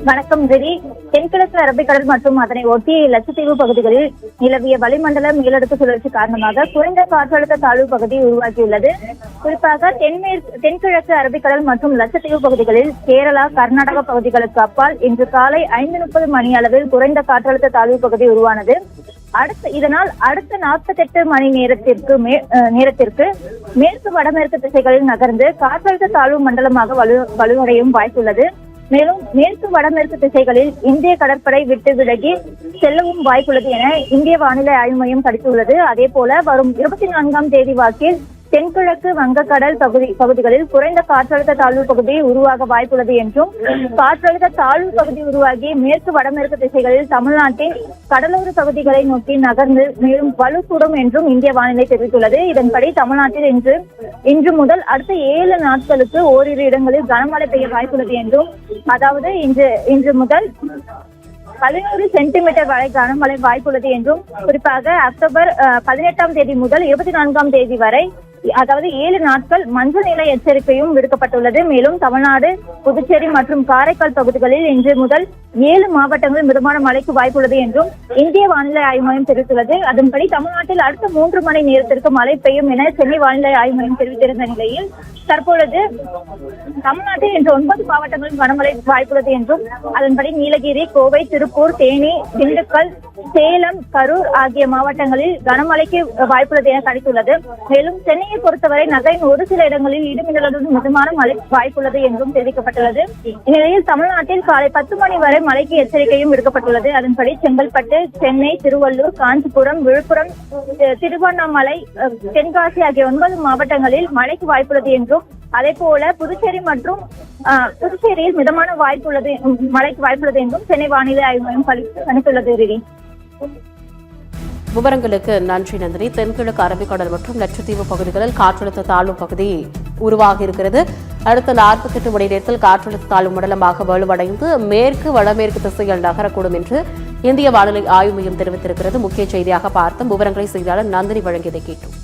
வணக்கம் ஜெரி. தென்கிழக்கு அரபிக்கடல் மற்றும் அதனை ஒட்டிய லட்சத்தீவு பகுதிகளில் நிலவிய வளிமண்டல மேலடுக்கு சுழற்சி காரணமாக குறைந்த காற்றழுத்த தாழ்வு பகுதி உருவாகியுள்ளது. குறிப்பாக தென்கிழக்கு அரபிக்கடல் மற்றும் லட்சத்தீவு பகுதிகளில் கேரளா, கர்நாடக பகுதிகளுக்கு அப்பால் இன்று காலை 5:30 மணி அளவில் குறைந்த காற்றழுத்த தாழ்வு பகுதி உருவானது. இதனால் அடுத்த 48 மணி நேரத்திற்கு மேற்கு வடமேற்கு திசைகளில் நகர்ந்து காற்றழுத்த தாழ்வு மண்டலமாக வலுவடையும் வாய்ப்புள்ளது. மேலும் மேற்கு வடமேற்கு திசைகளில் இந்திய கடற்படை விட்டு விலகி செல்லவும் வாய்ப்புள்ளது என இந்திய வானிலை ஆய்வு மையம் கணித்துள்ளது. அதே போல வரும் 24ஆம் தேதி வாக்கில் தென்கிழக்கு வங்கக்கடல் பகுதிகளில் குறைந்த காற்றழுத்த தாழ்வு பகுதி உருவாக வாய்ப்புள்ளது என்றும், காற்றழுத்த தாழ்வு பகுதி உருவாகி மேற்கு வடமேற்கு திசைகளில் தமிழ்நாட்டின் கடலோர பகுதிகளை நோக்கி நகர்ந்து மேலும் வலுக்கூடும் என்றும் இந்திய வானிலை தெரிவித்துள்ளது. இதன்படி தமிழ்நாட்டில் இன்று முதல் அடுத்த 7 நாட்களுக்கு ஓரிரு இடங்களில் கனமழை பெய்ய வாய்ப்புள்ளது என்றும், அதாவது இன்று முதல் 11 சென்டிமீட்டர் வரை கனமழை வாய்ப்புள்ளது என்றும், குறிப்பாக அக்டோபர் 18ஆம் தேதி முதல் 24ஆம் தேதி வரை, அதாவது 7 நாட்கள் மஞ்சள் நிலை எச்சரிக்கையும் விடுக்கப்பட்டுள்ளது. மேலும் தமிழ்நாடு, புதுச்சேரி மற்றும் காரைக்கால் பகுதிகளில் இன்று முதல் 7 மாவட்டங்களில் மிதமான மழைக்கு வாய்ப்புள்ளது என்றும் இந்திய வானிலை ஆய்வு மையம் தெரிவித்துள்ளது. அதன்படி தமிழ்நாட்டில் அடுத்த 3 மணி நேரத்திற்கு மழை பெய்யும் என சென்னை வானிலை ஆய்வு மையம் தெரிவித்திருந்த நிலையில் தற்பொழுது தமிழ்நாட்டில் இன்று 9 மாவட்டங்களில் கனமழை வாய்ப்புள்ளது என்றும், அதன்படி நீலகிரி, கோவை, திருப்பூர், தேனி, திண்டுக்கல், சேலம், கரூர் ஆகிய மாவட்டங்களில் கனமழைக்கு வாய்ப்புள்ளது என கணித்துள்ளது. மேலும் சென்னையை பொறுத்தவரை நகரின் ஒரு சில இடங்களில் இடிமின்னலுடன் மிதமான மழை வாய்ப்புள்ளது என்றும் தெரிவிக்கப்பட்டுள்ளது. இந்நிலையில் தமிழ்நாட்டில் காலை 10 மணி வரை மழைக்கு எச்சரிக்கையும் விடுக்கப்பட்டுள்ளது. அதன்படி செங்கல்பட்டு, சென்னை, திருவள்ளூர், காஞ்சிபுரம், விழுப்புரம், திருவண்ணாமலை, தென்காசி ஆகிய 9 மாவட்டங்களில் மழைக்கு வாய்ப்புள்ளது என்றும், அதே போல புதுச்சேரியில் மிதமான மழைக்கு வாய்ப்புள்ளது என்றும் சென்னை வானிலை ஆய்வு மையம் கணித்துள்ளது. விவரங்களுக்கு நன்றி நந்தினி. தென்கிழக்கு அரபிக்கடல் மற்றும் லட்சத்தீவு பகுதிகளில் காற்றழுத்த தாழ்வு பகுதி உருவாகி இருக்கிறது. அடுத்த 48 மணி நேரத்தில் காற்றழுத்த தாழ்வு மண்டலமாக வலுவடைந்து மேற்கு வடமேற்கு திசையில் நகரக்கூடும் என்று இந்திய வானிலை ஆய்வு மையம் தெரிவித்திருக்கிறது. முக்கிய செய்தியாக பார்த்தோம். விவரங்களை செய்தியாளர் நந்தினி வழங்கியதை கேட்டோம்.